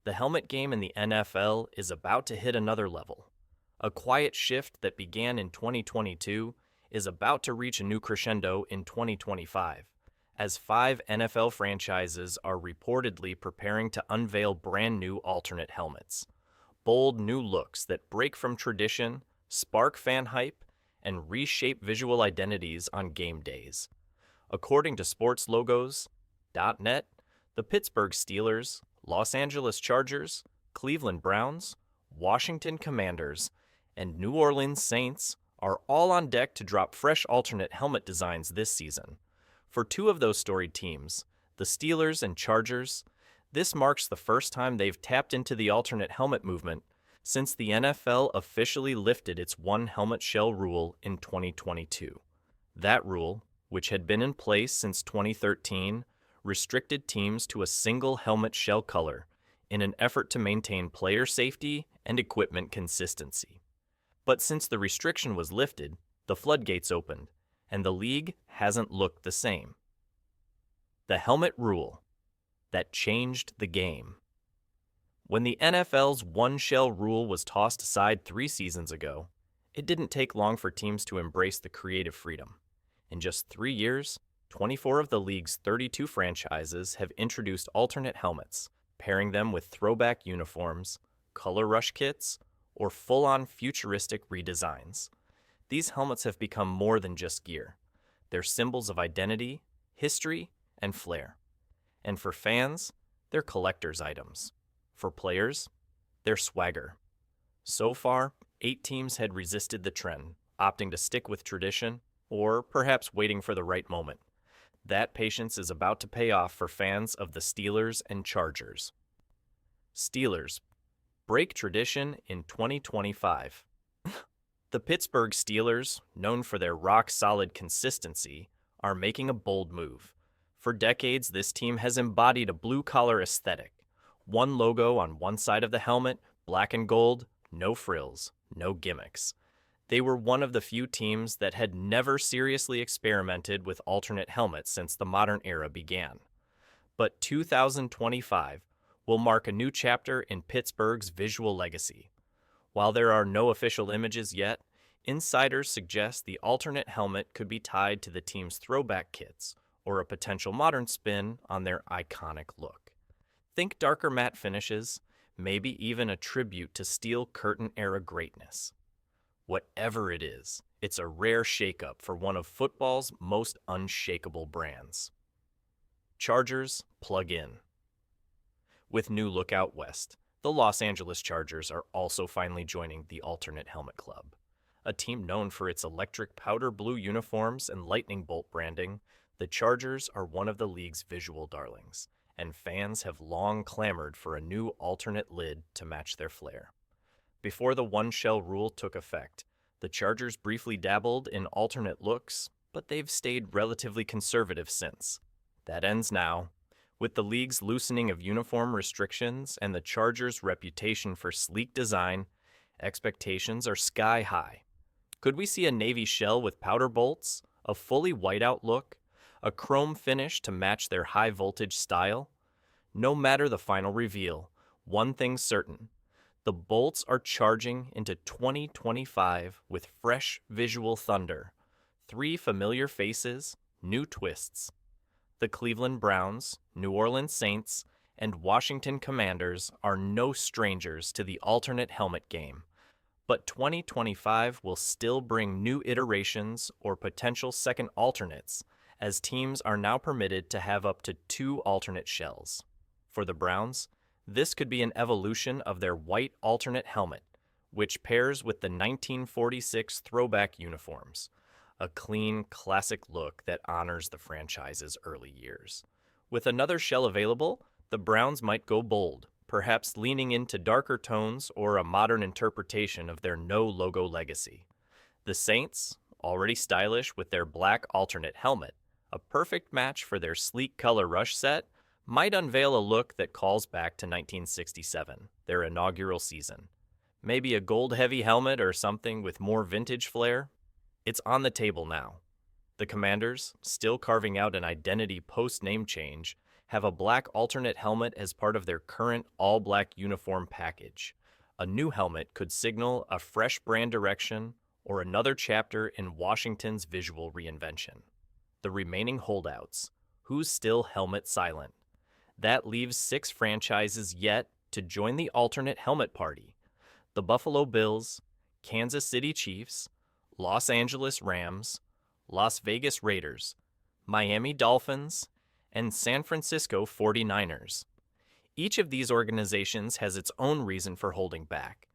The helmet game in the NFL is about to hit another level. A quiet shift that began in 2022 is about to reach a new crescendo in 2025, as 5 NFL franchises are reportedly preparing to unveil brand new alternate helmets. Bold new looks that break from tradition, spark fan hype, and reshape visual identities on game days. According to SportsLogos.net, the Pittsburgh Steelers, Los Angeles Chargers, Cleveland Browns, Washington Commanders, and New Orleans Saints are all on deck to drop fresh alternate helmet designs this season. For two of those storied teams, the Steelers and Chargers, this marks the first time they've tapped into the alternate helmet movement since the NFL officially lifted its one helmet shell rule in 2022. That rule, which had been in place since 2013, restricted teams to a single helmet shell color in an effort to maintain player safety and equipment consistency. But since the restriction was lifted, the floodgates opened, and the league hasn't looked the same. The helmet rule that changed the game. When the NFL's one-shell rule was tossed aside 3 seasons ago, it didn't take long for teams to embrace the creative freedom. In just 3 years, 24 of the league's 32 franchises have introduced alternate helmets, pairing them with throwback uniforms, color rush kits, or full-on futuristic redesigns. These helmets have become more than just gear. They're symbols of identity, history, and flair. And for fans, they're collector's items. For players, they're swagger. So far, 8 teams had resisted the trend, opting to stick with tradition, or perhaps waiting for the right moment. That patience is about to pay off for fans of the Steelers and Chargers. Steelers break tradition in 2025. The Pittsburgh Steelers, known for their rock-solid consistency, are making a bold move. For decades, this team has embodied a blue-collar aesthetic. One logo on one side of the helmet, black and gold, no frills, no gimmicks. They were one of the few teams that had never seriously experimented with alternate helmets since the modern era began. But 2025 will mark a new chapter in Pittsburgh's visual legacy. While there are no official images yet, insiders suggest the alternate helmet could be tied to the team's throwback kits or a potential modern spin on their iconic look. Think darker matte finishes, maybe even a tribute to Steel Curtain-era greatness. Whatever it is, it's a rare shakeup for one of football's most unshakable brands. Chargers plug in. With new look out west, the Los Angeles Chargers are also finally joining the alternate helmet club. A team known for its electric powder blue uniforms and lightning bolt branding, the Chargers are one of the league's visual darlings, and fans have long clamored for a new alternate lid to match their flair. Before the one-shell rule took effect, the Chargers briefly dabbled in alternate looks, but they've stayed relatively conservative since. That ends now. With the league's loosening of uniform restrictions and the Chargers' reputation for sleek design, expectations are sky high. Could we see a navy shell with powder bolts, a fully whiteout look, a chrome finish to match their high-voltage style? No matter the final reveal, one thing's certain. The bolts are charging into 2025 with fresh visual thunder. 3 familiar faces, new twists. The Cleveland Browns, New Orleans Saints, and Washington Commanders are no strangers to the alternate helmet game. But 2025 will still bring new iterations or potential second alternates, as teams are now permitted to have up to 2 alternate shells. For the Browns, this could be an evolution of their white alternate helmet, which pairs with the 1946 throwback uniforms, a clean, classic look that honors the franchise's early years. With another shell available, the Browns might go bold, perhaps leaning into darker tones or a modern interpretation of their no-logo legacy. The Saints, already stylish with their black alternate helmet, a perfect match for their sleek color rush set, might unveil a look that calls back to 1967, their inaugural season. Maybe a gold-heavy helmet or something with more vintage flair? It's on the table now. The Commanders, still carving out an identity post-name change, have a black alternate helmet as part of their current all-black uniform package. A new helmet could signal a fresh brand direction or another chapter in Washington's visual reinvention. The remaining holdouts. Who's still helmet silent? That leaves 6 franchises yet to join the alternate helmet party. The Buffalo Bills, Kansas City Chiefs, Los Angeles Rams, Las Vegas Raiders, Miami Dolphins, and San Francisco 49ers. Each of these organizations has its own reason for holding back.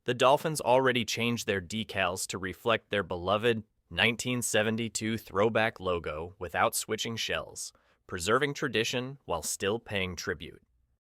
The Dolphins already changed their decals to reflect their beloved 1972 throwback logo without switching shells, preserving tradition while still paying tribute.